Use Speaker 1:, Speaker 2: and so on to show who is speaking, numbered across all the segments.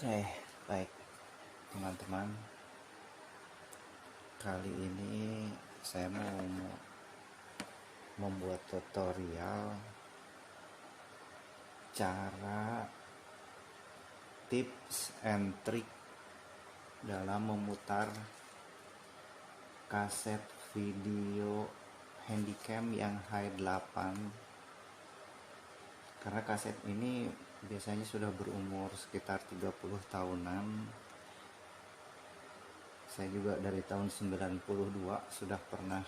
Speaker 1: Oke, baik teman-teman. Kali ini saya mau membuat tutorial cara tips and trick dalam memutar kaset video handycam yang H8, karena kaset ini biasanya sudah berumur sekitar 30 tahunan. Saya juga dari tahun 92 sudah pernah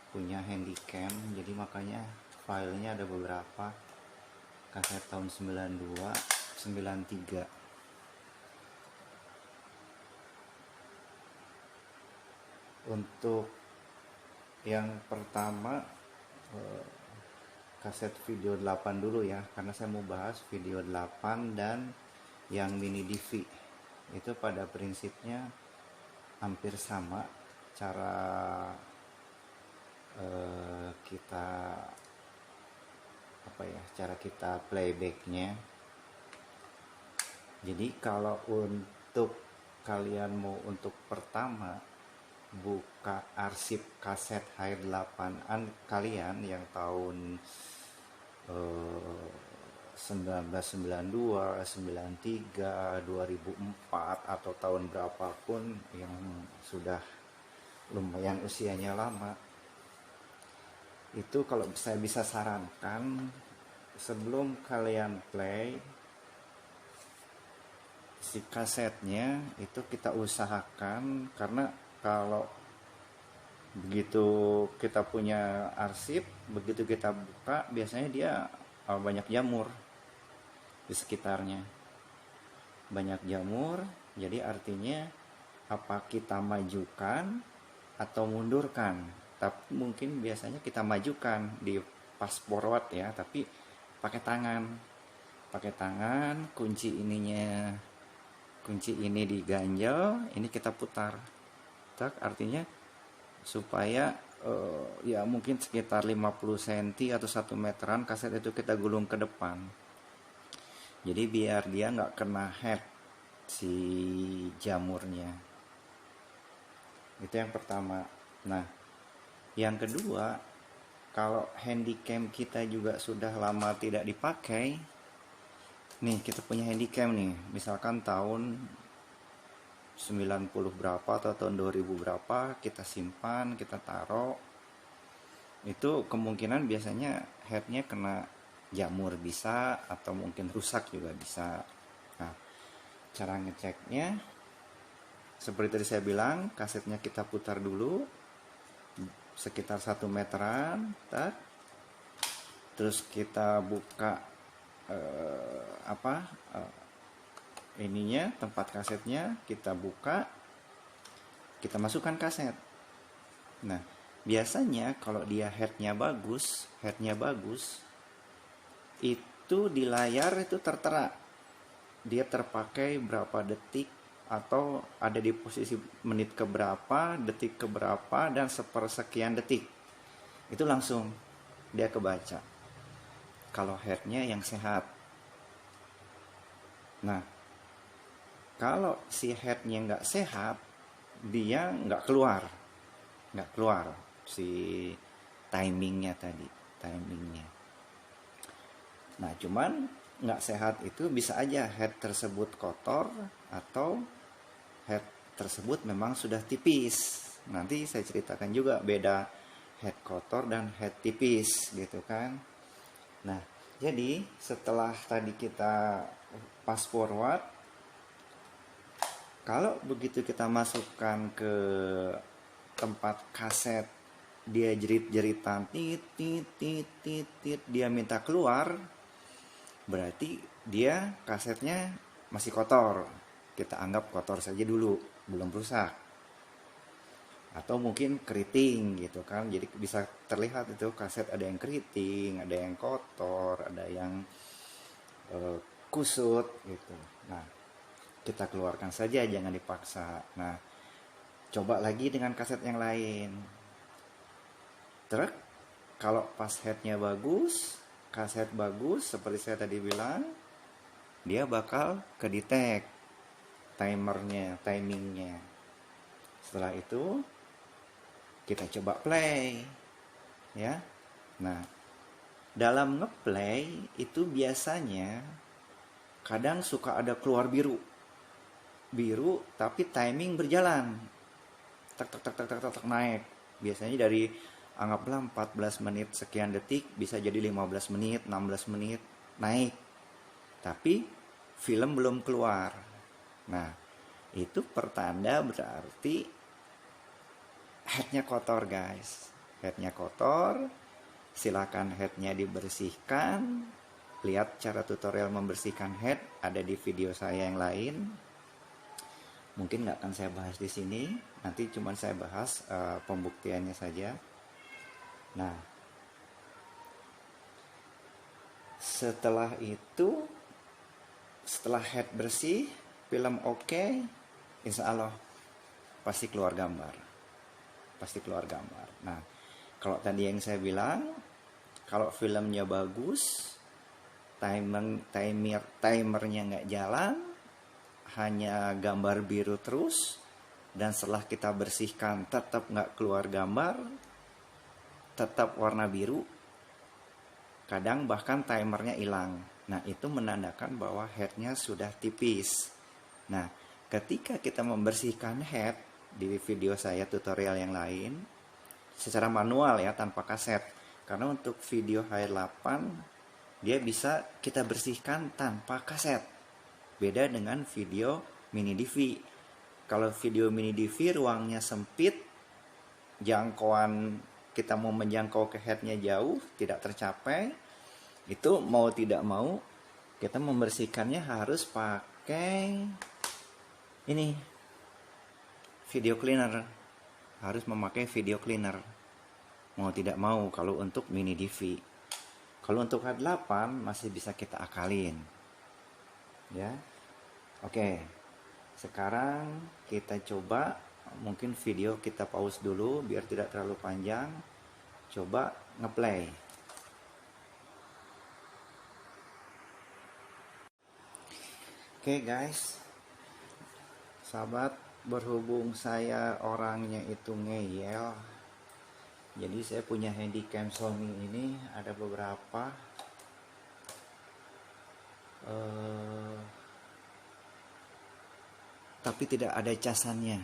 Speaker 1: punya handycam, jadi makanya filenya ada beberapa kaset tahun 92, 93. Untuk yang pertama kaset video 8 dulu ya, karena saya mau bahas video 8 dan yang mini DV. Itu pada prinsipnya hampir sama cara cara kita playbacknya. Jadi kalau untuk kalian mau untuk pertama buka arsip kaset H8an kalian yang tahun 1992, 93, 2004 atau tahun berapapun yang sudah lumayan usianya lama, itu kalau saya bisa sarankan sebelum kalian play si kasetnya itu kita usahakan, karena kalau begitu kita punya arsip, begitu kita buka biasanya dia banyak jamur di sekitarnya, banyak jamur. Jadi artinya apa kita majukan atau mundurkan, tapi mungkin biasanya kita majukan di fast forward ya, tapi pakai tangan kunci ini diganjel, ini kita putar tak, artinya supaya ya mungkin sekitar 50 cm atau 1 meteran kaset itu kita gulung ke depan, jadi biar dia nggak kena head si jamurnya. Itu yang pertama. Nah, yang kedua, kalau handycam kita juga sudah lama tidak dipakai, nih kita punya handycam nih, misalkan tahun 90 berapa atau tahun 2000 berapa, kita simpan, kita taruh, itu kemungkinan biasanya headnya kena jamur bisa, atau mungkin rusak juga bisa. Nah, cara ngeceknya seperti tadi saya bilang, kasetnya kita putar dulu sekitar 1 meteran, terus kita buka ininya, tempat kasetnya kita buka, kita masukkan kaset. Nah, biasanya kalau dia headnya bagus, itu di layar itu tertera dia terpakai berapa detik, atau ada di posisi menit keberapa, detik keberapa, dan sepersekian detik. Itu langsung dia kebaca kalau headnya yang sehat. Nah, kalau si headnya nggak sehat, dia nggak keluar si timingnya. Nah, cuman nggak sehat itu bisa aja head tersebut kotor, atau head tersebut memang sudah tipis. Nanti saya ceritakan juga beda head kotor dan head tipis gitu kan. Nah, jadi setelah tadi kita fast forward, kalau begitu kita masukkan ke tempat kaset, dia jerit-jeritan tit, dia minta keluar, berarti dia kasetnya masih kotor. Kita anggap kotor saja dulu, belum rusak. Atau mungkin keriting gitu kan, jadi bisa terlihat itu kaset ada yang keriting, ada yang kotor, ada yang kusut gitu. Nah, kita keluarkan saja, jangan dipaksa. Nah, coba lagi dengan kaset yang lain. Terus kalau pas headnya bagus, kaset bagus seperti saya tadi bilang, dia bakal kedetek timernya, timingnya. Setelah itu kita coba play, ya. Nah, dalam ngeplay itu biasanya kadang suka ada keluar biru tapi timing berjalan, tak tak tak tak tak tak, tak naik. Biasanya dari anggaplah 14 menit sekian detik bisa jadi 15 menit, 16 menit naik. Tapi film belum keluar. Nah, itu pertanda berarti headnya kotor, guys. Headnya kotor, silakan headnya dibersihkan. Lihat cara tutorial membersihkan head ada di video saya yang lain. Mungkin nggak akan saya bahas di sini, nanti cuma saya bahas pembuktiannya saja. Nah, setelah itu, setelah head bersih, film oke, insya Allah pasti keluar gambar. Pasti keluar gambar. Nah, kalau tadi yang saya bilang, kalau filmnya bagus, timernya nggak jalan, hanya gambar biru terus, dan setelah kita bersihkan tetap nggak keluar gambar, tetap warna biru, kadang bahkan timernya hilang. Nah, itu menandakan bahwa headnya sudah tipis. Nah, ketika kita membersihkan head di video saya tutorial yang lain secara manual ya, tanpa kaset, karena untuk video H8 dia bisa kita bersihkan tanpa kaset, beda dengan video mini DV. Kalau video mini DV ruangnya sempit, jangkauan kita mau menjangkau ke headnya jauh, tidak tercapai, itu mau tidak mau kita membersihkannya harus pakai ini, video cleaner. Harus memakai video cleaner, mau tidak mau, kalau untuk mini DV. Kalau untuk H8 masih bisa kita akalin, ya. Oke, sekarang kita coba, mungkin video kita pause dulu biar tidak terlalu panjang. Coba ngeplay. Oke guys, sahabat, berhubung saya orangnya itu ngeyel, jadi saya punya handycam Sony ini ada beberapa tapi tidak ada casannya,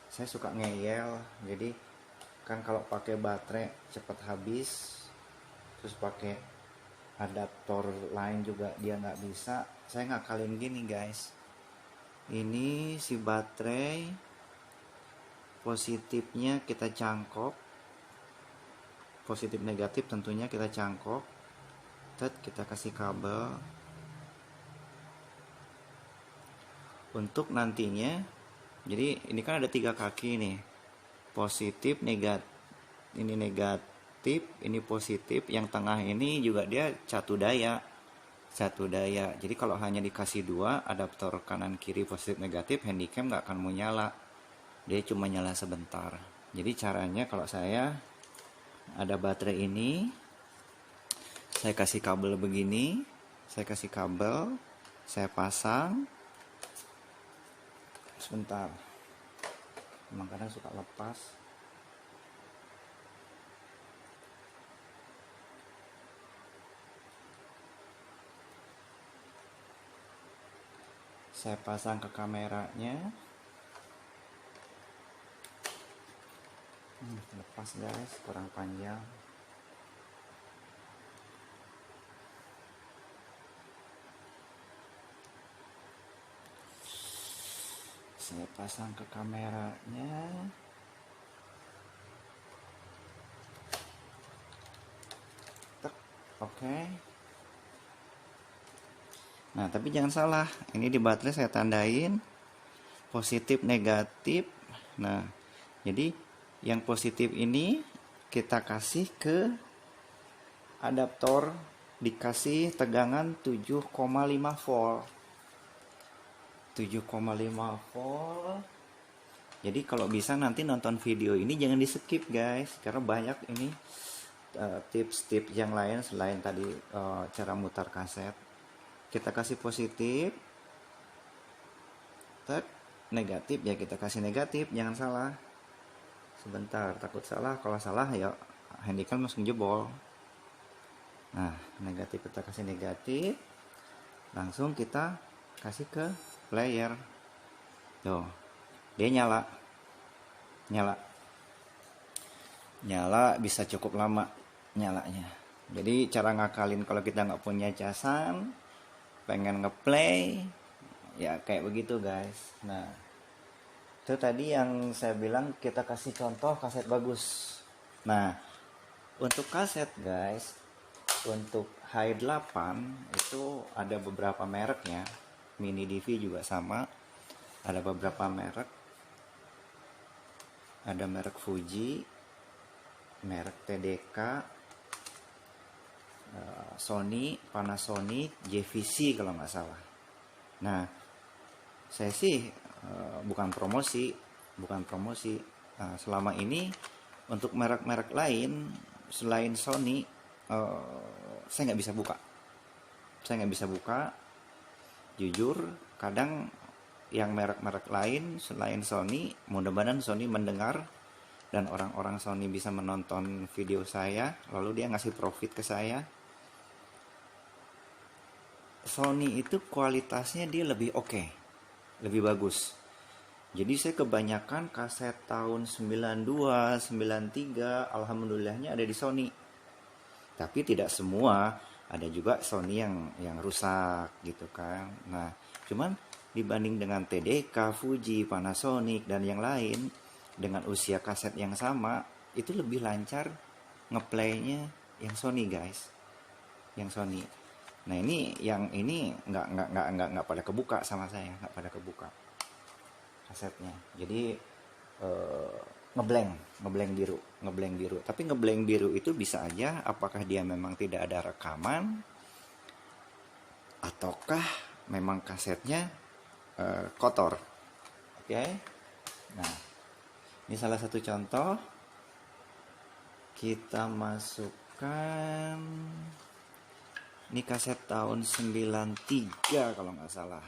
Speaker 1: saya suka ngeyel. Jadi kan kalau pakai baterai cepat habis, terus pakai adaptor lain juga dia nggak bisa. Saya ngakalin gini guys, ini si baterai positifnya kita cangkok, positif negatif tentunya kita cangkok, kita kasih kabel untuk nantinya. Jadi ini kan ada 3 kaki nih, positif, negatif, ini negatif, ini positif, yang tengah ini juga dia satu daya. Jadi kalau hanya dikasih 2 adaptor kanan kiri positif negatif, handycam nggak akan mau nyala, dia cuma nyala sebentar. Jadi caranya, kalau saya ada baterai ini, saya kasih kabel begini, saya pasang. Sebentar, emang kadang suka lepas. Saya pasang ke kameranya. Lepas guys, kurang panjang. Saya pasang ke kameranya. Oke. Nah, tapi jangan salah, ini di baterai saya tandain positif negatif. Nah, jadi yang positif ini kita kasih ke adaptor, dikasih tegangan 7,5 volt. 7,5 volt. Jadi kalau bisa nanti nonton video ini jangan di skip guys, karena banyak ini tips-tips yang lain selain tadi cara mutar kaset. Kita kasih positif, negatif ya kita kasih negatif, jangan salah. Sebentar, takut salah. Kalau salah ya handycam langsung jebol. Nah, negatif kita kasih negatif. Langsung kita kasih ke player. Tuh, dia nyala. Nyala bisa cukup lama nyalanya. Jadi cara ngakalin kalau kita nggak punya casan, pengen ngeplay, ya kayak begitu guys. Nah, itu tadi yang saya bilang kita kasih contoh kaset bagus. Nah, untuk kaset guys, untuk H8 itu ada beberapa mereknya. Mini DV juga sama, ada beberapa merek. Ada merek Fuji, merek TDK, Sony, Panasonic, JVC kalau nggak salah. Nah, saya sih bukan promosi. Selama ini untuk merek-merek lain selain Sony, saya nggak bisa buka. Jujur, kadang yang merek-merek lain selain Sony, mudah-mudahan Sony mendengar dan orang-orang Sony bisa menonton video saya, lalu dia ngasih profit ke saya. Sony itu kualitasnya dia lebih oke, lebih bagus. Jadi saya kebanyakan kaset tahun 92, 93, alhamdulillahnya ada di Sony. Tapi tidak semua, ada juga Sony yang rusak gitu kan. Nah, cuman dibanding dengan TDK, Fuji, Panasonic dan yang lain dengan usia kaset yang sama, itu lebih lancar ngeplaynya yang Sony guys. Yang Sony. Nah, yang ini nggak pada kebuka sama saya, nggak pada kebuka kasetnya. Jadi ngeblank biru. Tapi ngeblank biru itu bisa aja apakah dia memang tidak ada rekaman ataukah memang kasetnya kotor. Oke. Nah, ini salah satu contoh. Kita masukkan, ini kaset tahun 93 kalau nggak salah.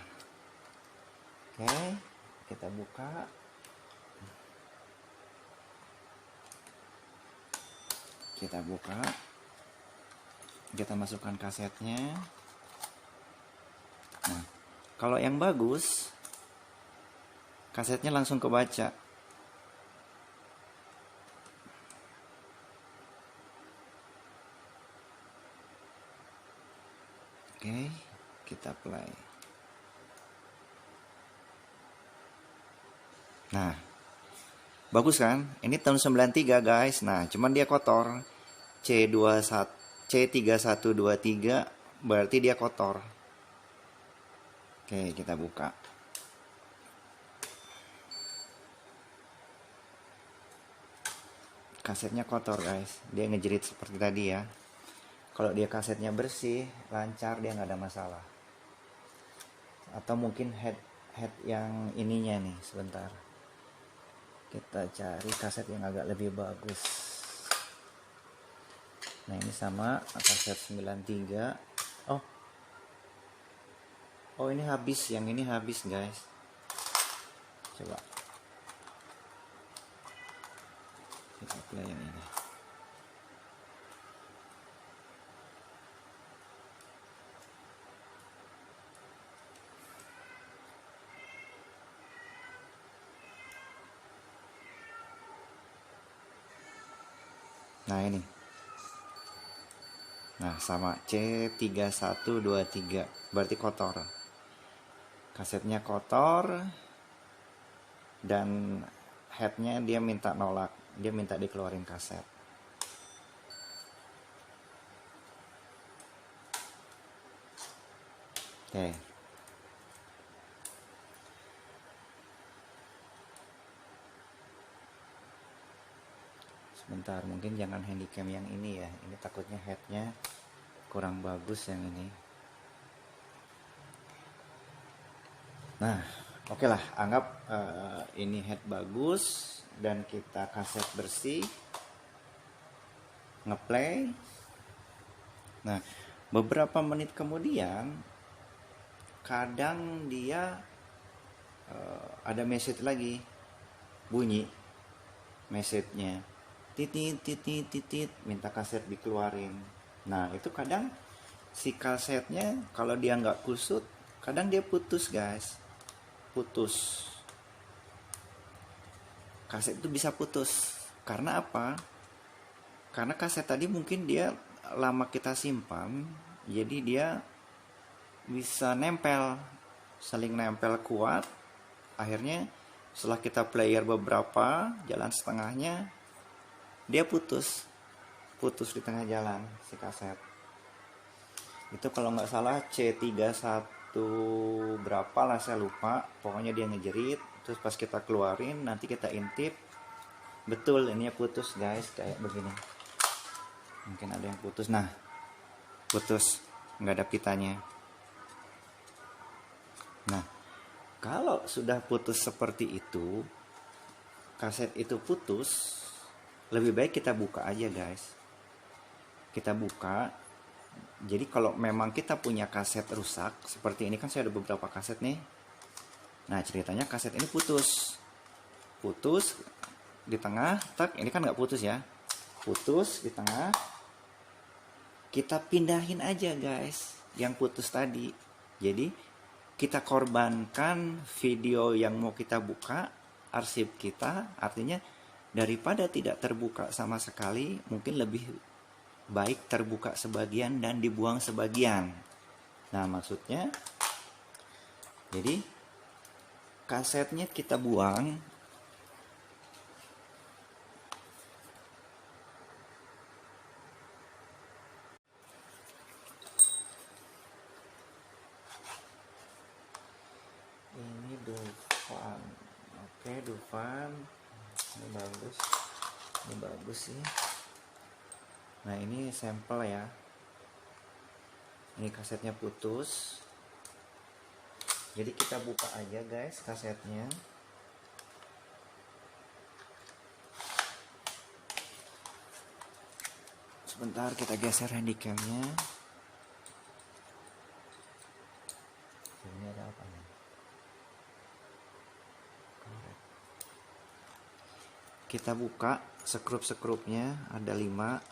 Speaker 1: Oke, kita buka. Kita masukkan kasetnya. Nah, kalau yang bagus, kasetnya langsung kebaca. Oke, kita play. Nah, bagus kan? Ini tahun 93 guys. Nah, cuman dia kotor. C3123 berarti dia kotor. Oke, kita buka. Kasetnya kotor guys. Dia ngejerit seperti tadi ya. Kalau dia kasetnya bersih, lancar, dia nggak ada masalah. Atau mungkin head yang ininya nih, sebentar. Kita cari kaset yang agak lebih bagus. Nah, ini sama kaset 93. Oh ini habis, yang ini habis guys. Coba kita play yang ini. Nah ini. Nah sama C3123 berarti kotor. Kasetnya kotor dan headnya dia minta nolak. Dia minta dikeluarin kaset. Oke. Sebentar, mungkin jangan handycam yang ini ya. Ini takutnya headnya kurang bagus yang ini. Nah, oke lah, anggap ini head bagus dan kita kaset bersih. ngeplay. Nah, beberapa menit kemudian kadang dia ada message lagi, bunyi message-nya, titit titit titit, minta kaset dikeluarin. Nah, itu kadang si kasetnya kalau dia nggak kusut, kadang dia putus guys, putus. Kaset itu bisa putus karena apa? Karena kaset tadi mungkin dia lama kita simpan, jadi dia bisa nempel, saling nempel kuat. Akhirnya setelah kita player beberapa, jalan setengahnya, dia putus di tengah jalan si kaset. Itu kalau nggak salah C31 berapa lah, saya lupa. Pokoknya dia ngejerit, terus pas kita keluarin, nanti kita intip, betul ini putus guys, kayak begini. Mungkin ada yang putus. Nah, putus, nggak ada pitanya. Nah, kalau sudah putus seperti itu, kaset itu putus, lebih baik kita buka aja guys. Kita buka. Jadi kalau memang kita punya kaset rusak seperti ini, kan saya ada beberapa kaset nih. Nah, ceritanya kaset ini putus di tengah, tak, ini kan nggak putus ya, putus di tengah. Kita pindahin aja guys yang putus tadi. Jadi kita korbankan video yang mau kita buka, arsip kita. Artinya daripada tidak terbuka sama sekali, mungkin lebih baik terbuka sebagian dan dibuang sebagian. Nah, maksudnya jadi kasetnya kita buang, ini Dufan. Oke, Dufan ini bagus sih. Nah, ini sampel ya. Ini kasetnya putus. Jadi kita buka aja guys kasetnya. Sebentar, kita geser handycamnya. Ini ada apa nih? Kita buka sekrup-sekrupnya, ada 5.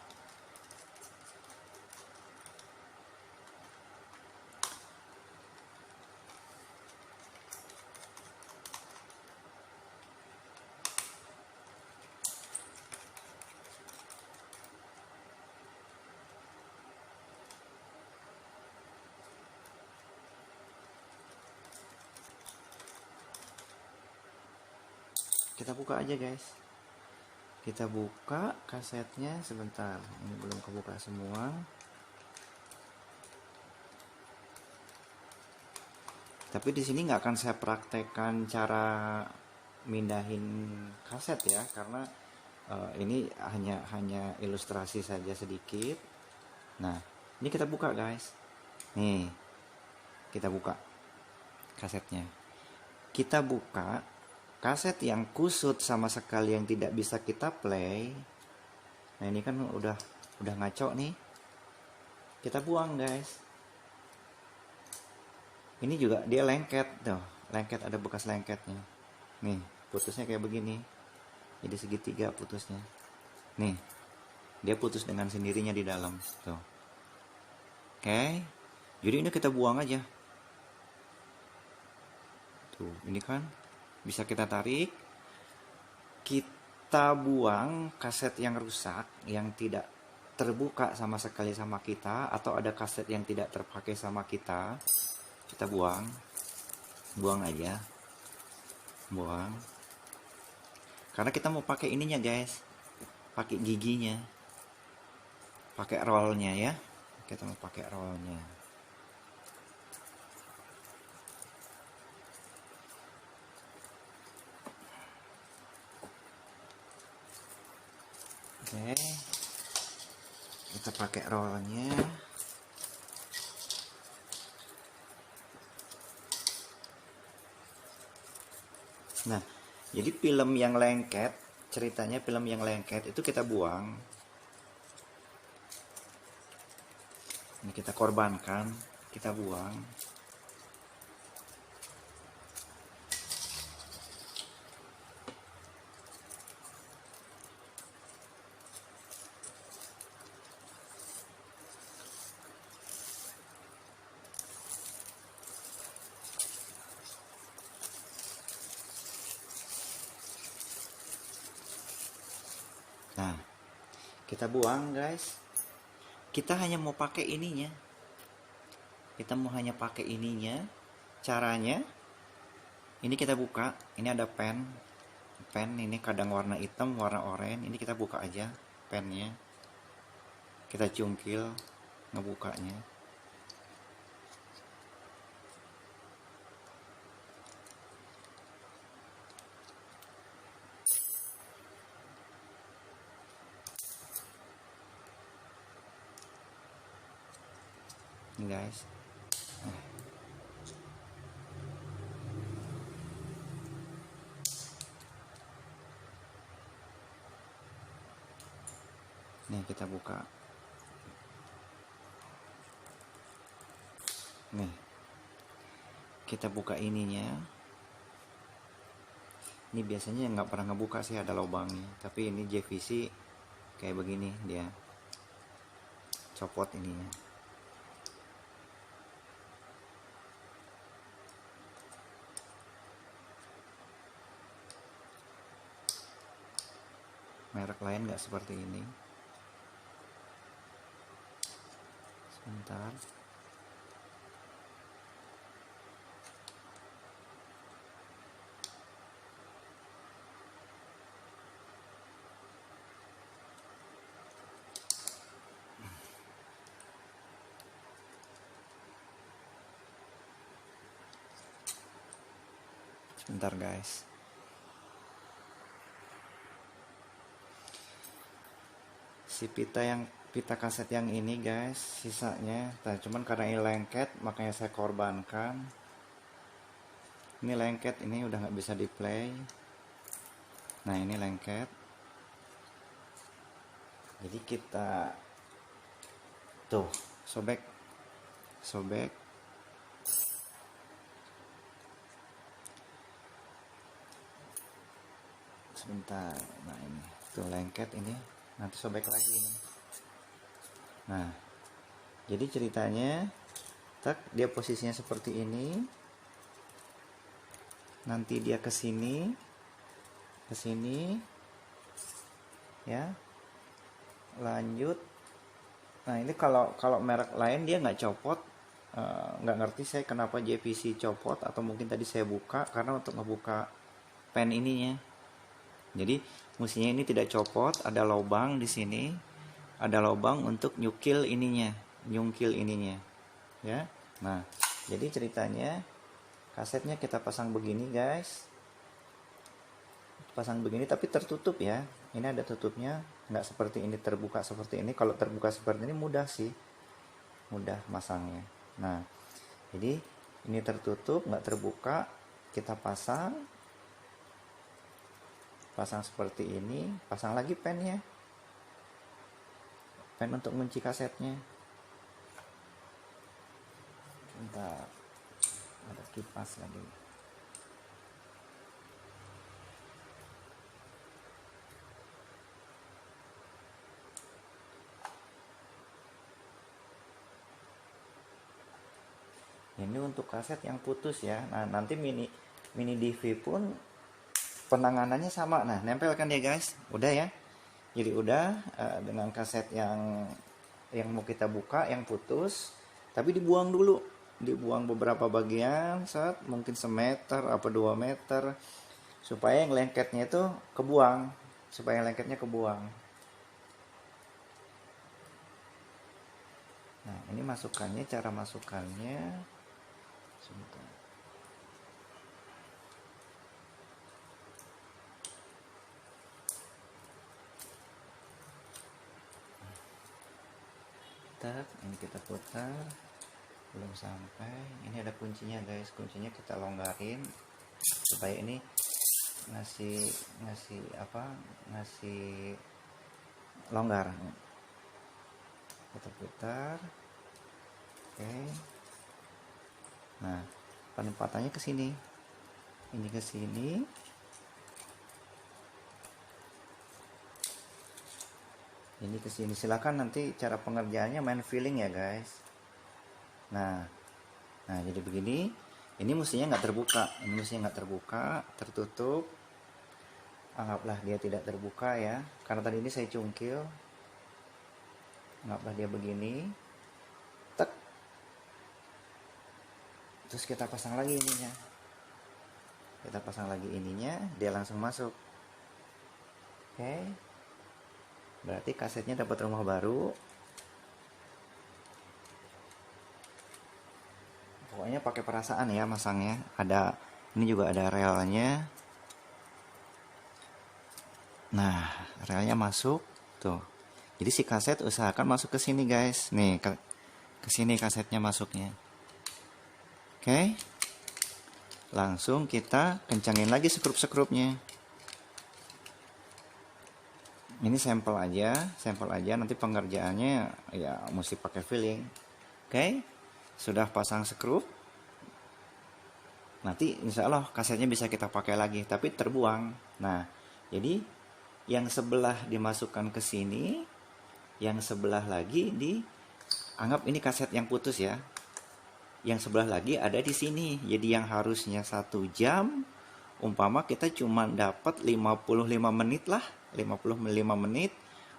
Speaker 1: Kita buka aja guys. Kita buka kasetnya, sebentar, ini belum kebuka semua. Tapi di sini nggak akan saya praktekkan cara mindahin kaset ya, karena ini hanya ilustrasi saja sedikit. Nah, ini kita buka guys. Nih, kita buka kasetnya. Kita buka kaset yang kusut sama sekali, yang tidak bisa kita play. Nah, ini kan udah ngaco nih. Kita buang guys. Ini juga dia lengket tuh, lengket, ada bekas lengketnya. Nih, putusnya kayak begini. Jadi segitiga putusnya. Nih, dia putus dengan sendirinya di dalam tuh. Oke. Jadi ini kita buang aja. Tuh, ini kan bisa kita tarik. Kita buang kaset yang rusak, yang tidak terbuka sama sekali sama kita, atau ada kaset yang tidak terpakai sama kita. Kita buang aja, buang. Karena kita mau pakai ininya guys, pakai giginya, pakai rollnya ya. Kita mau pakai rollnya. Oke, kita pakai rollnya. Nah, jadi film yang lengket, ceritanya film yang lengket itu kita buang. Ini kita korbankan, kita buang. Nah, kita buang guys. Kita hanya mau pakai ininya. Kita mau hanya pakai ininya. Caranya, ini kita buka. Ini ada pen. Pen ini kadang warna hitam, warna oranye. Ini kita buka aja pennya. Kita cungkil ngebukanya. Ini guys. Nih kita buka. Nih. Kita buka ininya. Ini biasanya nggak pernah ngebuka sih, ada lubangnya. Tapi ini JVC kayak begini dia. Copot ininya. Merek lain nggak seperti ini. Sebentar. Sebentar guys. Si pita kaset yang ini guys, sisanya cuman karena ini lengket makanya saya korbankan. Ini lengket, ini udah nggak bisa di play. Nah ini lengket, jadi kita tuh sobek sebentar. Nah ini tuh lengket, ini nanti sobek lagi ini. Nah jadi ceritanya dia posisinya seperti ini, nanti dia ke sini ya, lanjut. Nah ini kalau merek lain dia nggak copot. Nggak ngerti saya kenapa JVC copot, atau mungkin tadi saya buka karena untuk ngebuka pen ininya. Jadi mestinya ini tidak copot, ada lubang di sini, ada lubang untuk nyungkil ininya, ya. Nah, jadi ceritanya kasetnya kita pasang begini guys, pasang begini tapi tertutup ya. Ini ada tutupnya, nggak seperti ini terbuka seperti ini. Kalau terbuka seperti ini mudah sih, mudah masangnya. Nah, jadi ini tertutup, nggak terbuka, kita pasang seperti ini, pasang lagi pennya, pen untuk kunci kasetnya. Bentar, ada kipas lagi. Ini untuk kaset yang putus ya. Nah nanti mini DV pun penanganannya sama. Nah nempel kan ya guys, udah ya. Jadi udah dengan kaset yang mau kita buka yang putus, tapi dibuang dulu, dibuang beberapa bagian, mungkin semeter apa 2 meter, supaya yang lengketnya itu kebuang, Nah ini masukannya, cara masukannya sebentar. Ini kita putar, belum sampai. Ini ada kuncinya guys, kuncinya kita longgarin supaya ini ngasih longgar. Kita putar, Oke. Nah, penempatannya ke sini. Ini ke sini. Ini ke sini. Silakan nanti cara pengerjaannya main feeling ya, guys. Nah, jadi begini. Ini mestinya nggak terbuka. Ini mestinya nggak terbuka, tertutup. Anggaplah dia tidak terbuka ya. Karena tadi ini saya cungkil. Anggaplah dia begini. Tek. Terus kita pasang lagi ininya. Kita pasang lagi ininya, dia langsung masuk. Oke. Berarti kasetnya dapat rumah baru. Pokoknya pakai perasaan ya masangnya. Ini juga ada relnya. Nah, relnya masuk tuh. Jadi si kaset usahakan masuk ke sini, guys. Nih, ke sini kasetnya masuknya. Oke. Langsung kita kencangin lagi sekrup-sekrupnya. Ini sampel aja, nanti pengerjaannya ya mesti pakai feeling. Oke. Sudah pasang skrup. Nanti insya Allah kasetnya bisa kita pakai lagi, tapi terbuang. Nah, jadi yang sebelah dimasukkan ke sini, yang sebelah lagi anggap ini kaset yang putus ya. Yang sebelah lagi ada di sini. Jadi yang harusnya 1 jam, umpama kita cuma dapat 55 menit lah, 55 menit.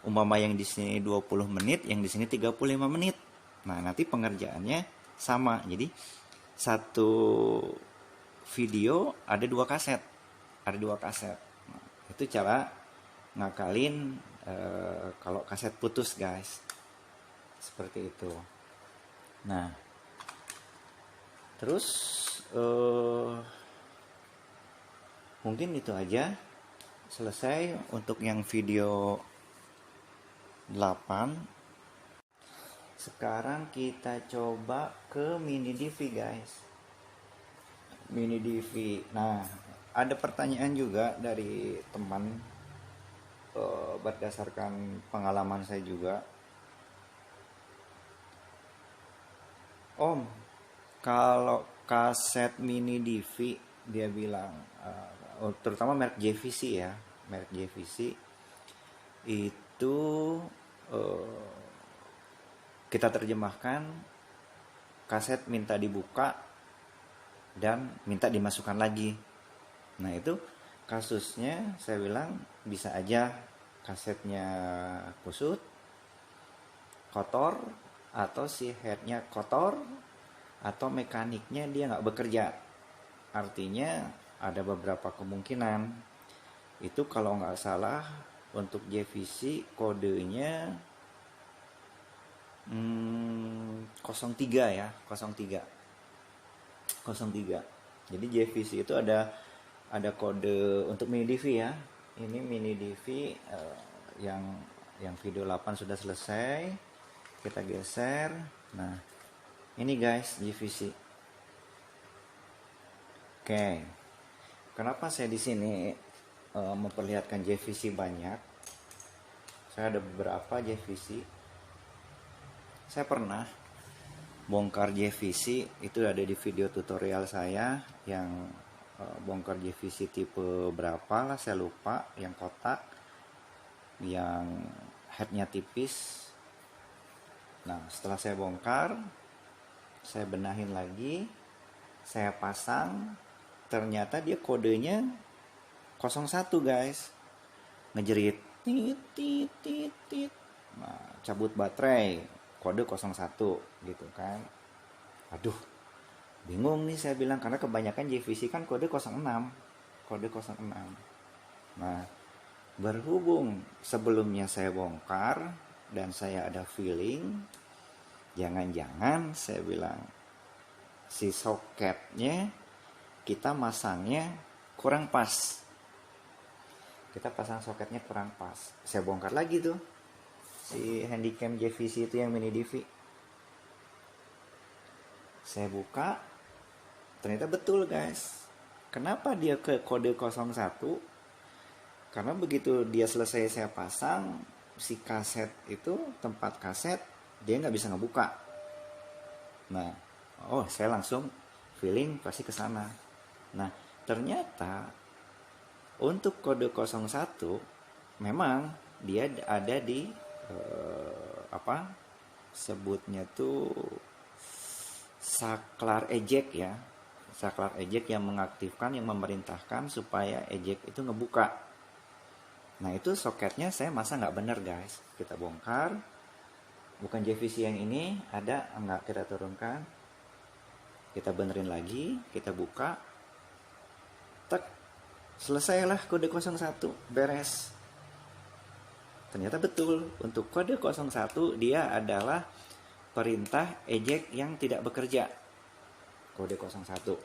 Speaker 1: Umpama yang di sini 20 menit, yang di sini 35 menit. Nah, nanti pengerjaannya sama. Jadi satu video ada 2 kaset. Nah, itu cara ngakalin kalau kaset putus, guys. Seperti itu. Nah, terus mungkin itu aja. Selesai untuk yang video 8. Sekarang kita coba ke mini DV, guys. Mini DV. Nah, ada pertanyaan juga dari teman berdasarkan pengalaman saya juga. Om, kalau kaset mini DV, dia bilang terutama merek JVC ya, merek JVC itu kita terjemahkan kaset minta dibuka dan minta dimasukkan lagi. Nah, itu kasusnya saya bilang bisa aja kasetnya kusut, kotor, atau si headnya kotor, atau mekaniknya dia nggak bekerja. Artinya ada beberapa kemungkinan. Itu kalau nggak salah untuk JVC kodenya 03 ya, 03. Jadi JVC itu ada kode untuk mini DV ya. Ini mini DV yang video 8 sudah selesai. Kita geser. Nah, ini guys JVC. Oke. Kenapa saya di sini memperlihatkan JVC banyak? Saya ada beberapa JVC. Saya pernah bongkar JVC, itu ada di video tutorial saya yang bongkar JVC tipe berapa lah saya lupa, yang kotak, yang headnya tipis. Nah, setelah saya bongkar, saya benahin lagi, saya pasang, ternyata dia kodenya 01 guys, ngejerit tit tit tit tit. Nah, cabut baterai kode 01 gitu kan. Aduh, bingung nih saya bilang, karena kebanyakan JVC kan kode 06. Nah, berhubung sebelumnya saya bongkar dan saya ada feeling, jangan-jangan saya bilang si soketnya kita masangnya kurang pas. Kita pasang soketnya kurang pas. Saya bongkar lagi tuh si handycam JVC itu yang mini DV. Saya buka, ternyata betul guys. Kenapa dia ke kode 01? Karena begitu dia selesai saya pasang, si kaset itu, tempat kaset dia nggak bisa ngebuka. Nah, oh saya langsung feeling pasti ke sana. Nah, ternyata untuk kode 01 memang dia ada di apa sebutnya tuh saklar eject ya. Saklar eject yang mengaktifkan, yang memerintahkan supaya eject itu ngebuka. Nah itu soketnya saya masa nggak bener guys. Kita bongkar. Bukan JVC yang ini, ada nggak kita turunkan. Kita benerin lagi, kita buka. Tek, selesailah kode 01, beres. Ternyata betul, untuk kode 01 dia adalah perintah eject yang tidak bekerja. Kode 01.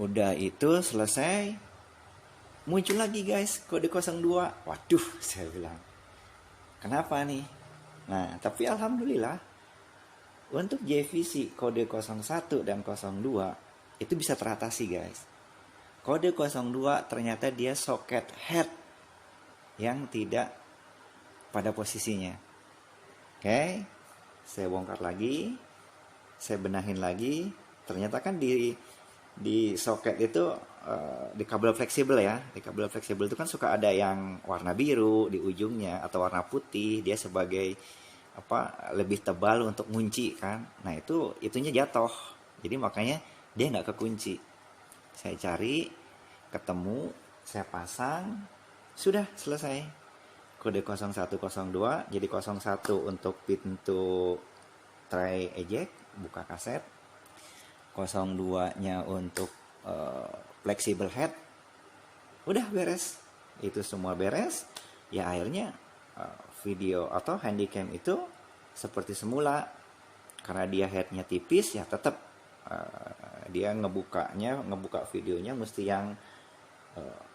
Speaker 1: Udah itu selesai, muncul lagi guys kode 02. Waduh, saya bilang, kenapa nih? Nah, tapi alhamdulillah untuk JVC kode 01 dan 02 itu bisa teratasi guys. Kode 02 ternyata dia soket head yang tidak pada posisinya. Oke, saya bongkar lagi, saya benahin lagi. Ternyata kan di soket itu di kabel fleksibel ya, di kabel fleksibel itu kan suka ada yang warna biru di ujungnya atau warna putih, dia sebagai apa lebih tebal untuk ngunci kan. Nah itunya jatuh, jadi makanya dia nggak kekunci. Saya cari, ketemu, saya pasang, sudah selesai. Kode 0102 jadi 01 untuk pintu tray eject, buka kaset. 02-nya untuk flexible head. Udah beres. Itu semua beres. Ya akhirnya video atau handycam itu seperti semula. Karena dia headnya tipis ya tetap dia ngebuka videonya mesti yang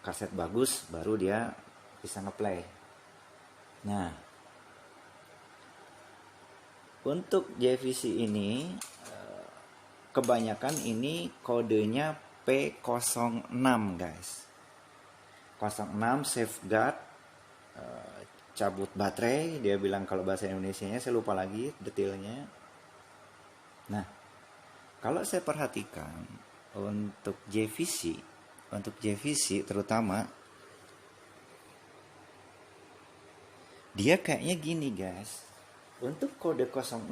Speaker 1: kaset bagus baru dia bisa ngeplay. Nah, untuk JVC ini kebanyakan ini kodenya P06 guys. 06 safeguard cabut baterai, dia bilang kalau bahasa Indonesianya saya lupa lagi detailnya. Nah, kalau saya perhatikan untuk JVC terutama dia kayaknya gini guys. Untuk kode 06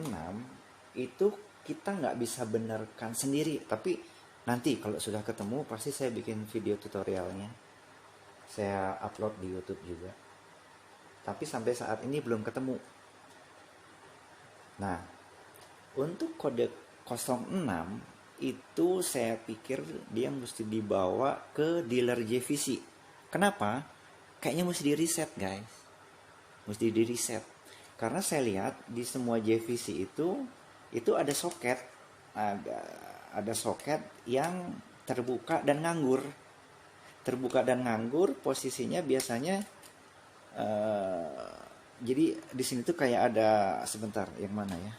Speaker 1: itu kita nggak bisa benarkan sendiri, tapi nanti kalau sudah ketemu pasti saya bikin video tutorialnya, saya upload di YouTube juga, tapi sampai saat ini belum ketemu. Nah, untuk kode 06 itu saya pikir dia mesti dibawa ke dealer JVC. Kenapa? Kayaknya mesti di reset guys, mesti di reset, karena saya lihat di semua JVC itu ada soket, ada soket yang terbuka dan nganggur. Terbuka dan nganggur posisinya biasanya jadi di sini tuh kayak ada, sebentar yang mana ya?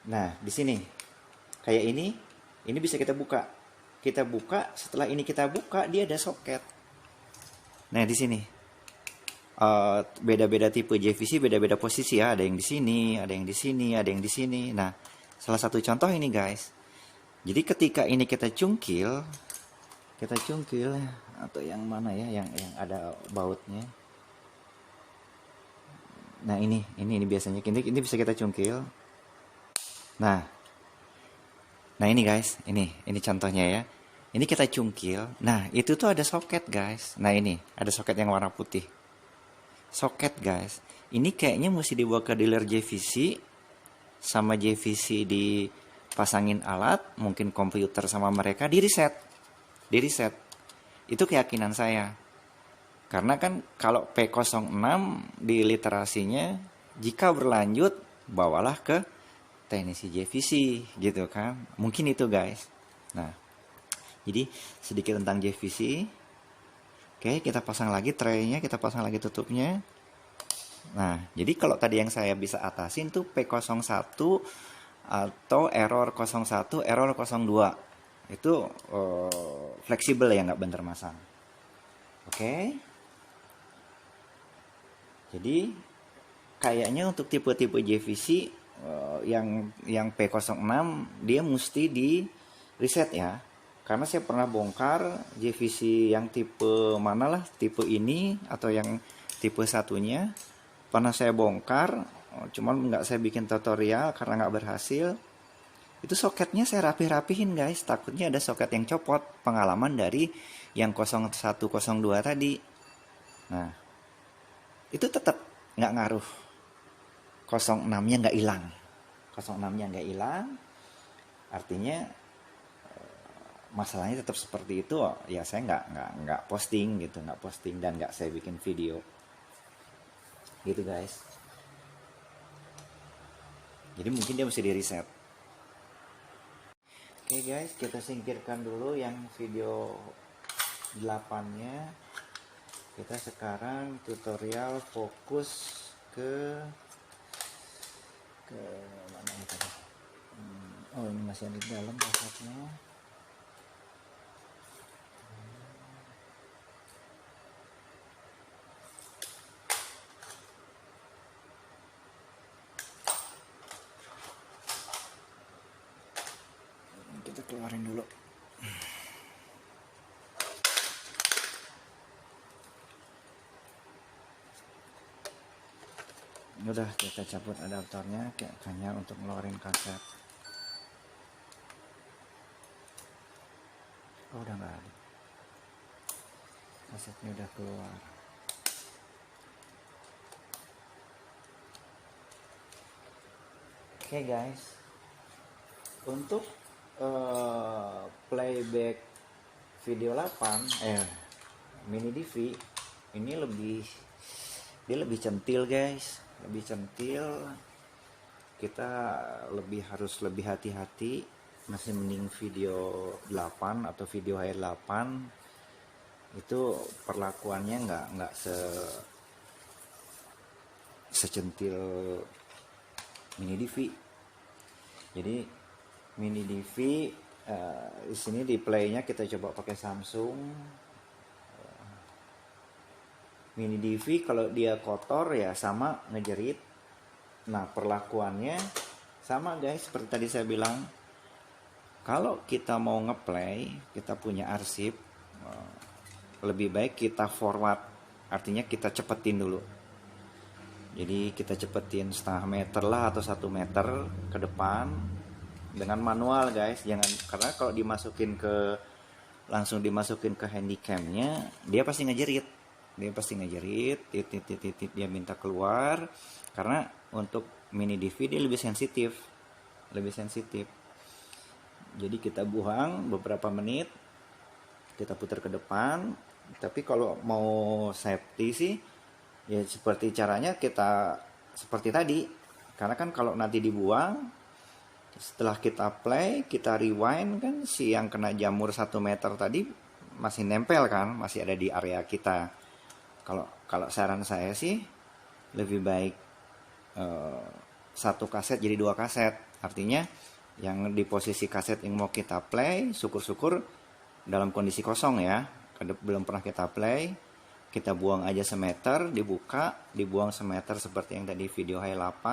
Speaker 1: Nah, di sini kayak ini bisa kita buka. Kita buka, setelah ini kita buka dia ada soket. Nah, di sini beda-beda tipe JVC, beda-beda posisi ya. Ada yang di sini, ada yang di sini, ada yang di sini. Nah, salah satu contoh ini guys. Jadi ketika ini kita cungkil atau yang mana ya, yang ada bautnya. Nah ini biasanya ini bisa kita cungkil. Nah ini guys, ini contohnya ya. Ini kita cungkil. Nah itu tuh ada soket guys. Nah ini ada soket yang warna putih. Soket guys, ini kayaknya mesti dibawa ke dealer JVC, sama JVC dipasangin alat, mungkin komputer sama mereka di reset. Itu keyakinan saya, karena kan kalau P06 di literasinya jika berlanjut bawalah ke teknisi JVC gitu kan, mungkin itu guys. Nah jadi sedikit tentang JVC. Oke, kita pasang lagi traynya, kita pasang lagi tutupnya. Nah, jadi kalau tadi yang saya bisa atasin tuh P01 atau error 01, error 02. Itu fleksibel ya, nggak bener masang. Oke. Jadi kayaknya untuk tipe-tipe JVC yang P06 dia mesti di reset ya. Karena saya pernah bongkar JVC yang tipe mana lah, tipe ini atau yang tipe satunya pernah saya bongkar, cuman nggak saya bikin tutorial karena nggak berhasil. Itu soketnya saya rapih-rapihin guys, takutnya ada soket yang copot, pengalaman dari yang 0102 tadi. Nah itu tetap nggak ngaruh, 06-nya nggak hilang, 06-nya nggak hilang, artinya masalahnya tetap seperti itu. Ya saya nggak posting gitu, nggak posting dan nggak saya bikin video gitu guys. Jadi mungkin dia mesti di reset. Oke guys, kita singkirkan dulu yang video 8-nya. Kita sekarang tutorial fokus ke mana ini tadi? Oh ini masih ada di dalam kasetnya. Kita keluarin dulu. Udah kita cabut adaptornya, hanya untuk ngeluarin kaset. Oh udah nggak ada, kasetnya udah keluar. Oke guys, untuk playback video 8 mini DV ini dia lebih centil guys, lebih centil. Kita harus lebih hati-hati. Masih mending video 8 atau video HR8 itu perlakuannya nggak secentil mini DV. Jadi mini DV di sini di playnya kita coba pakai Samsung. Mini DV kalau dia kotor ya sama ngejerit. Nah perlakuannya sama guys, seperti tadi saya bilang. Kalau kita mau ngeplay, kita punya arsip, lebih baik kita forward, artinya kita cepetin dulu. Jadi kita cepetin setengah meter lah atau 1 meter ke depan dengan manual guys. Jangan, karena kalau langsung dimasukin ke handycamnya, dia pasti ngejerit. Titit dia minta keluar. Karena untuk mini DV dia lebih sensitif. Jadi kita buang beberapa menit, kita putar ke depan. Tapi kalau mau safety sih, ya seperti caranya kita seperti tadi. Karena kan kalau nanti dibuang, setelah kita play, kita rewind kan, si yang kena jamur 1 meter tadi masih nempel kan, masih ada di area kita. Kalau saran saya sih lebih baik 1 kaset jadi 2 kaset. Artinya yang di posisi kaset yang mau kita play, syukur-syukur dalam kondisi kosong ya, belum pernah kita play, kita buang aja semeter, dibuang semeter seperti yang tadi video H8,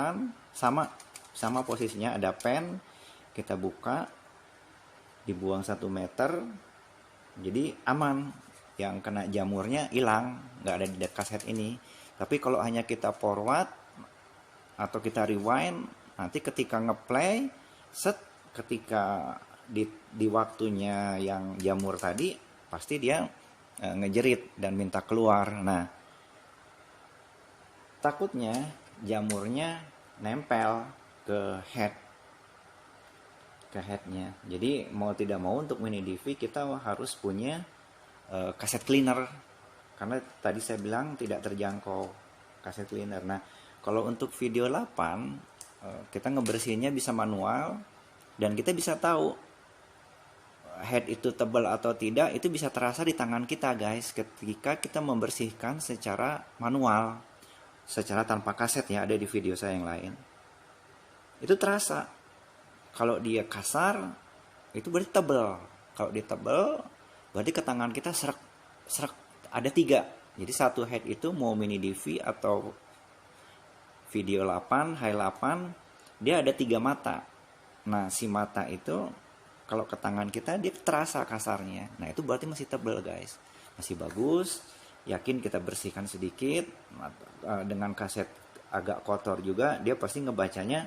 Speaker 1: sama posisinya ada pen, kita buka, dibuang 1 meter, jadi aman, yang kena jamurnya hilang, nggak ada di kaset ini. Tapi kalau hanya kita forward atau kita rewind, nanti ketika ngeplay, ketika di waktunya yang jamur tadi, pasti dia ngejerit dan minta keluar. Nah, takutnya jamurnya nempel ke headnya. Jadi mau tidak mau untuk mini DV kita harus punya kaset cleaner, karena tadi saya bilang tidak terjangkau kaset cleaner. Nah, kalau untuk video 8 kita ngebersihinnya bisa manual, dan kita bisa tahu head itu tebal atau tidak, itu bisa terasa di tangan kita guys, ketika kita membersihkan secara manual, secara tanpa kaset ya, ada di video saya yang lain. Itu terasa. Kalau dia kasar, itu berarti tebal. Kalau dia tebal, berarti ke tangan kita serak, ada 3. Jadi 1 head itu mau mini DV atau video 8, high 8, dia ada 3 mata. Nah, si mata itu kalau ke tangan kita dia terasa kasarnya. Nah, itu berarti masih tebal, guys. Masih bagus. Yakin kita bersihkan sedikit. Dengan kaset agak kotor juga, dia pasti ngebacanya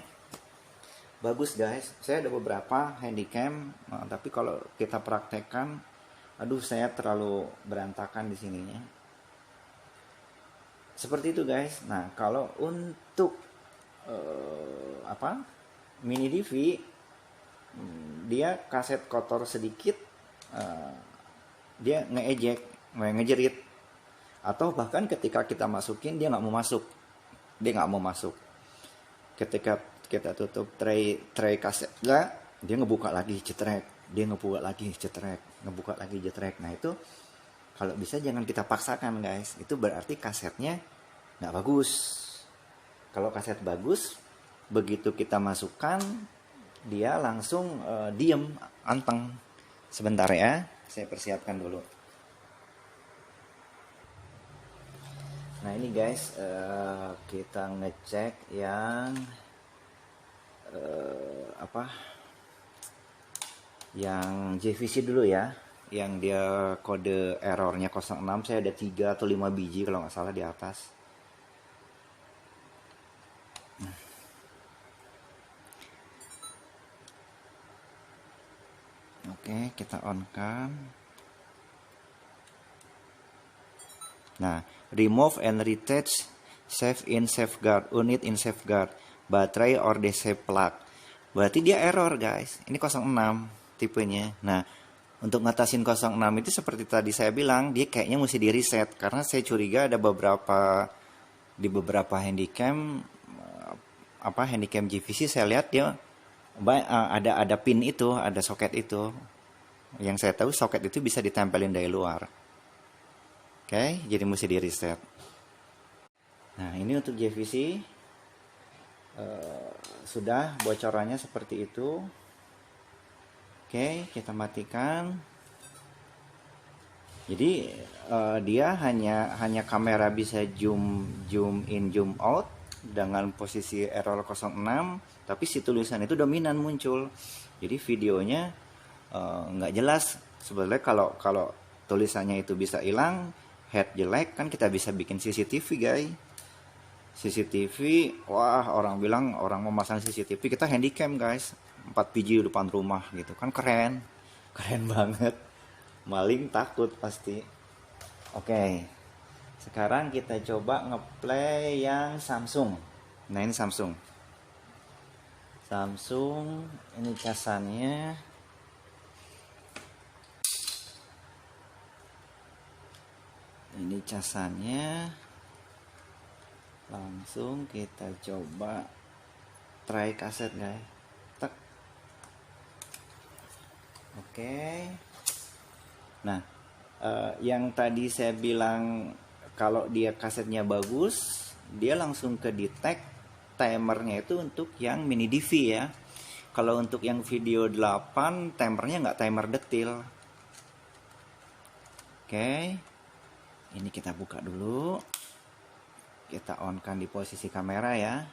Speaker 1: bagus, guys. Saya ada beberapa handycam, tapi kalau kita praktekkan, aduh, saya terlalu berantakan di sininya. Seperti itu, guys. Nah, kalau untuk mini DV, dia kaset kotor sedikit, dia ngejerit, atau bahkan ketika kita masukin dia nggak mau masuk. Ketika kita tutup tray kasetnya, dia ngebuka lagi cetrek, ngebuka lagi cetrek. Nah, itu kalau bisa jangan kita paksakan, guys. Itu berarti kasetnya nggak bagus. Kalau kaset bagus, begitu kita masukkan, dia langsung diem, anteng. Sebentar ya, saya persiapkan dulu. Nah, ini guys, kita ngecek yang yang JVC dulu ya, yang dia kode errornya 06. Saya ada 3 atau 5 biji kalau nggak salah di atas. Oke, kita on kan. Nah, remove and retouch save in safeguard, unit in safeguard, baterai or DC plug. Berarti dia error, guys. Ini 06 tipenya. Nah, untuk ngatasin 06 itu seperti tadi saya bilang, dia kayaknya mesti di reset, karena saya curiga ada di beberapa handycam handycam JVC, saya lihat dia ada pin itu, ada soket itu. Yang saya tahu soket itu bisa ditempelin dari luar. Oke, jadi mesti di reset. Nah, ini untuk JVC sudah bocorannya seperti itu. Oke, kita matikan. Jadi dia hanya kamera bisa zoom in, zoom out dengan posisi error 06, tapi si tulisan itu dominan muncul. Jadi videonya nggak jelas. Sebenarnya kalau tulisannya itu bisa hilang, head jelek, kan kita bisa bikin CCTV, guys. CCTV, wah, orang bilang orang memasang CCTV, kita handycam, guys, 4 biji depan rumah gitu kan, keren banget. Maling takut pasti. Oke, sekarang kita coba ngeplay yang Samsung. Nah, ini Samsung, ini casannya. Ini casannya. Langsung kita coba try kaset, guys. Tek. Oke. Nah, yang tadi saya bilang kalau dia kasetnya bagus, dia langsung ke detect timernya itu untuk yang mini DV ya. Kalau untuk yang video 8, timernya nggak timer detil. Oke. Ini kita buka dulu. Kita on kan di posisi kamera ya.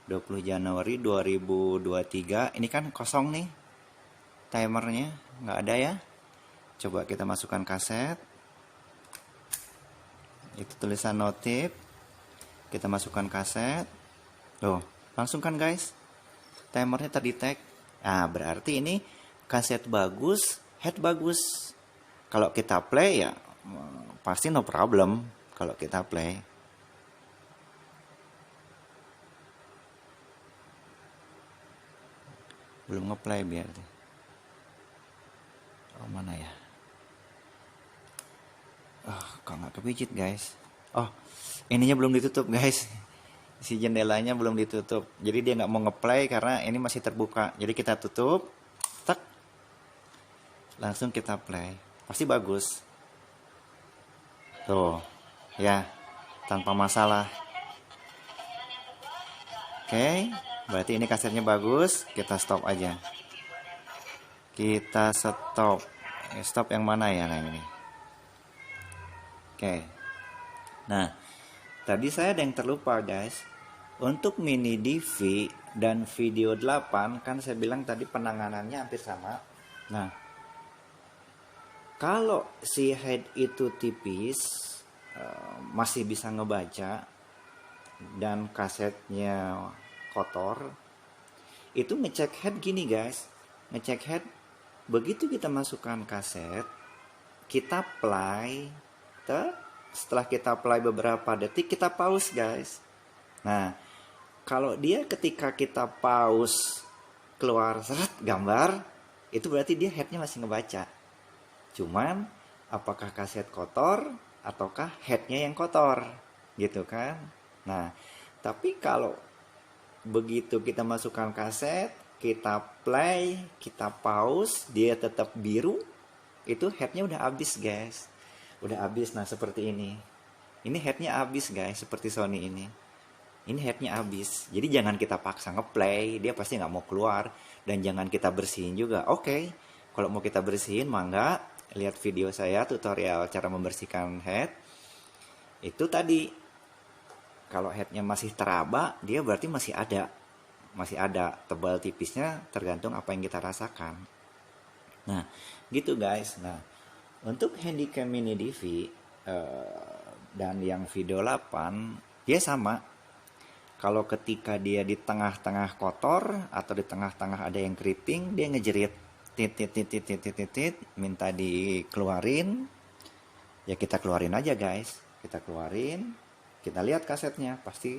Speaker 1: 20 Januari 2023. Ini kan kosong nih timernya, nggak ada ya. Coba kita masukkan kaset. Itu tulisan notif. Kita masukkan kaset. Tuh, langsung kan, guys, timernya terdetek. Nah, berarti ini kaset bagus, head bagus. Kalau kita play ya pasti no problem kalau kita play. Belum ngeplay biar. Oh, mana ya? Kok nggak kepijit, guys? Oh, ininya belum ditutup, guys. Si jendelanya belum ditutup. Jadi dia nggak mau ngeplay karena ini masih terbuka. Jadi kita tutup, tak, langsung kita play. Pasti bagus. Tuh, ya, tanpa masalah. Oke, berarti ini kasetnya bagus. Kita stop aja. Kita stop. Stop yang mana ya? Nah, ini. Oke. Nah, tadi saya ada yang terlupa, guys. Untuk mini DV dan video 8 kan saya bilang tadi penanganannya hampir sama. Nah, kalau si head itu tipis, masih bisa ngebaca dan kasetnya kotor, itu ngecek head gini guys. Ngecek head, begitu kita masukkan kaset, kita play, setelah kita play beberapa detik kita pause guys. Nah, kalau dia ketika kita pause keluar seret gambar, itu berarti dia headnya masih ngebaca. Cuman apakah kaset kotor ataukah headnya yang kotor, gitu kan? Nah, tapi kalau begitu kita masukkan kaset, kita play, kita pause, dia tetap biru, itu headnya udah habis guys. Udah habis. Nah, seperti ini. Ini headnya habis guys, seperti Sony ini. Ini headnya habis. Jadi jangan kita paksa ngeplay, dia pasti nggak mau keluar. Dan jangan kita bersihin juga. Oke, kalau mau kita bersihin, mangga lihat video saya tutorial cara membersihkan head. Itu tadi, kalau headnya masih teraba, dia berarti masih ada tebal tipisnya, tergantung apa yang kita rasakan. Nah, gitu guys. Nah, untuk Handycam Mini DV dan yang video 8, dia sama. Kalau ketika dia di tengah-tengah kotor atau di tengah-tengah ada yang keriting, dia ngejerit tit, minta dikeluarin. Ya kita keluarin aja guys. Kita keluarin, kita lihat kasetnya, pasti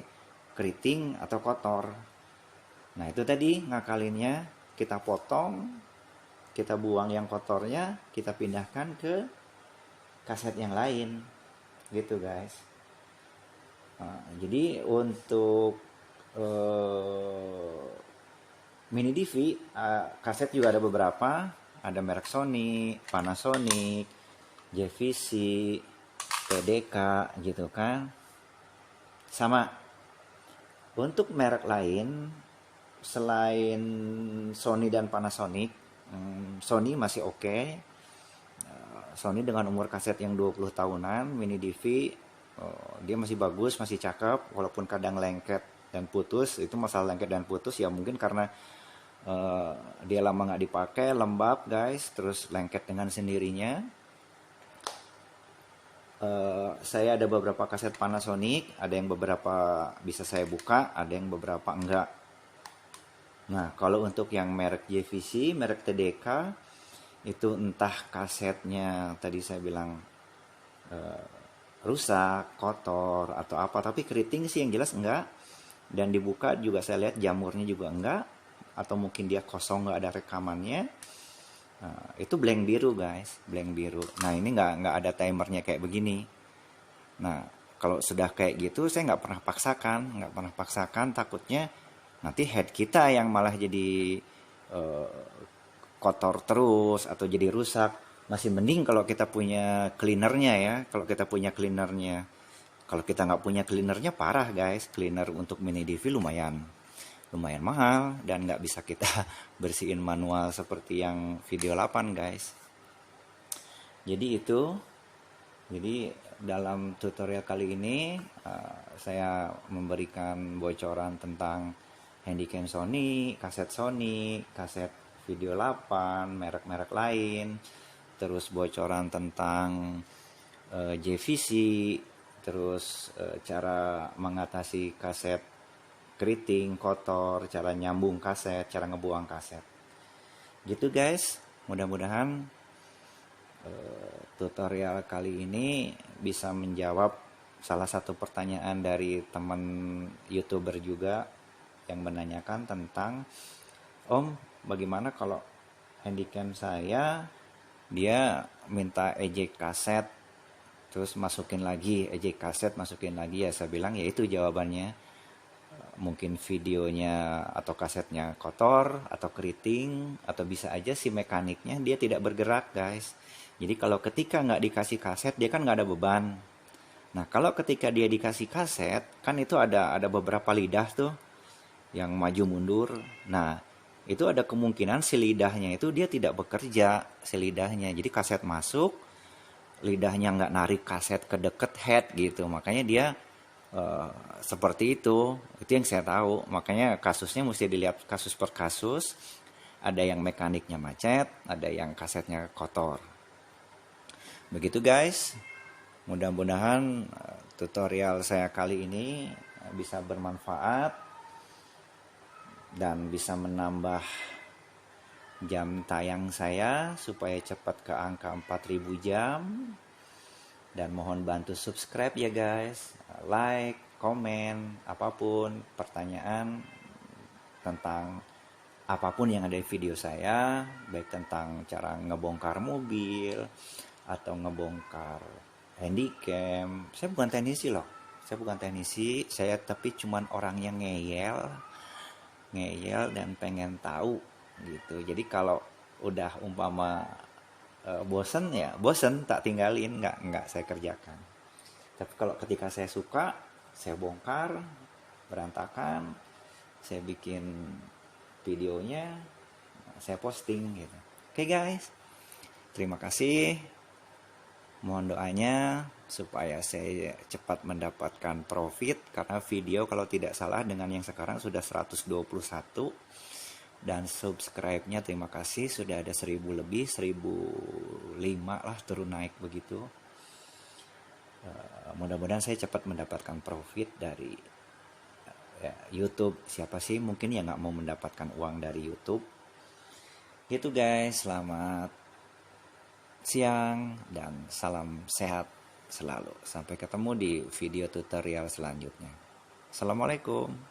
Speaker 1: keriting atau kotor. Nah, itu tadi ngakalinnya, kita potong, kita buang yang kotornya, kita pindahkan ke kaset yang lain. Gitu guys. Nah, jadi untuk mini DV kaset juga ada beberapa, ada merek Sony, Panasonic, JVC, TDK gitu kan. Sama untuk merek lain selain Sony dan Panasonic, Sony masih oke. Sony dengan umur kaset yang 20 tahunan, mini DV dia masih bagus, masih cakep, walaupun kadang lengket dan putus. Itu masalah lengket dan putus ya mungkin karena dia lama nggak dipakai, lembab guys, terus lengket dengan sendirinya. Saya ada beberapa kaset Panasonic, ada yang beberapa bisa saya buka, ada yang beberapa enggak. Nah, kalau untuk yang merek JVC, merek TDK, itu entah kasetnya tadi saya bilang rusak, kotor atau apa, tapi keriting sih yang jelas enggak. Dan dibuka juga saya lihat jamurnya juga enggak, atau mungkin dia kosong nggak ada rekamannya. Nah, itu blank biru guys, blank biru. Nah, ini nggak ada timernya kayak begini. Nah, kalau sudah kayak gitu saya nggak pernah paksakan, takutnya nanti head kita yang malah jadi kotor terus atau jadi rusak. Masih mending kalau kita punya cleanernya ya. Kalau kita punya cleanernya, kalau kita nggak punya cleanernya parah guys. Cleaner untuk mini DV lumayan mahal dan nggak bisa kita bersihin manual seperti yang video 8 guys. Jadi dalam tutorial kali ini saya memberikan bocoran tentang Handycam Sony, kaset video 8, merek-merek lain, terus bocoran tentang JVC, terus cara mengatasi kaset keriting, kotor, cara nyambung kaset, cara ngebuang kaset. Gitu guys, mudah-mudahan tutorial kali ini bisa menjawab salah satu pertanyaan dari teman YouTuber juga yang menanyakan tentang, Om, bagaimana kalau Handycam saya dia minta eject kaset terus masukin lagi, eject kaset masukin lagi. Ya saya bilang ya itu jawabannya, mungkin videonya atau kasetnya kotor atau keriting, atau bisa aja si mekaniknya dia tidak bergerak guys. Jadi kalau ketika nggak dikasih kaset dia kan nggak ada beban. Nah, kalau ketika dia dikasih kaset kan itu ada beberapa lidah tuh yang maju mundur. Nah, itu ada kemungkinan si lidahnya itu dia tidak bekerja, si lidahnya. Jadi kaset masuk, lidahnya nggak narik kaset ke deket head gitu. Makanya dia seperti itu yang saya tahu. Makanya kasusnya mesti dilihat kasus per kasus. Ada yang mekaniknya macet, ada yang kasetnya kotor. Begitu guys, mudah-mudahan tutorial saya kali ini bisa bermanfaat dan bisa menambah jam tayang saya supaya cepat ke angka 4000 jam. Dan mohon bantu subscribe ya guys, like, komen, apapun pertanyaan tentang apapun yang ada di video saya, baik tentang cara ngebongkar mobil atau ngebongkar handycam. Saya bukan teknisi loh, saya tapi cuman orang yang ngeyel dan pengen tahu gitu. Jadi kalau udah umpama bosen ya bosen, tak tinggalin, nggak saya kerjakan. Tapi kalau ketika saya suka, saya bongkar berantakan, saya bikin videonya, saya posting gitu. Oke guys, terima kasih. Mohon doanya supaya saya cepat mendapatkan profit, karena video kalau tidak salah dengan yang sekarang sudah 121, dan subscribe-nya terima kasih sudah ada 1000 lebih, 1005 lah, turun naik begitu. Mudah-mudahan saya cepat mendapatkan profit dari YouTube. Siapa sih mungkin yang nggak mau mendapatkan uang dari YouTube. Gitu guys, selamat siang dan salam sehat selalu. Sampai ketemu di video tutorial selanjutnya. Assalamualaikum.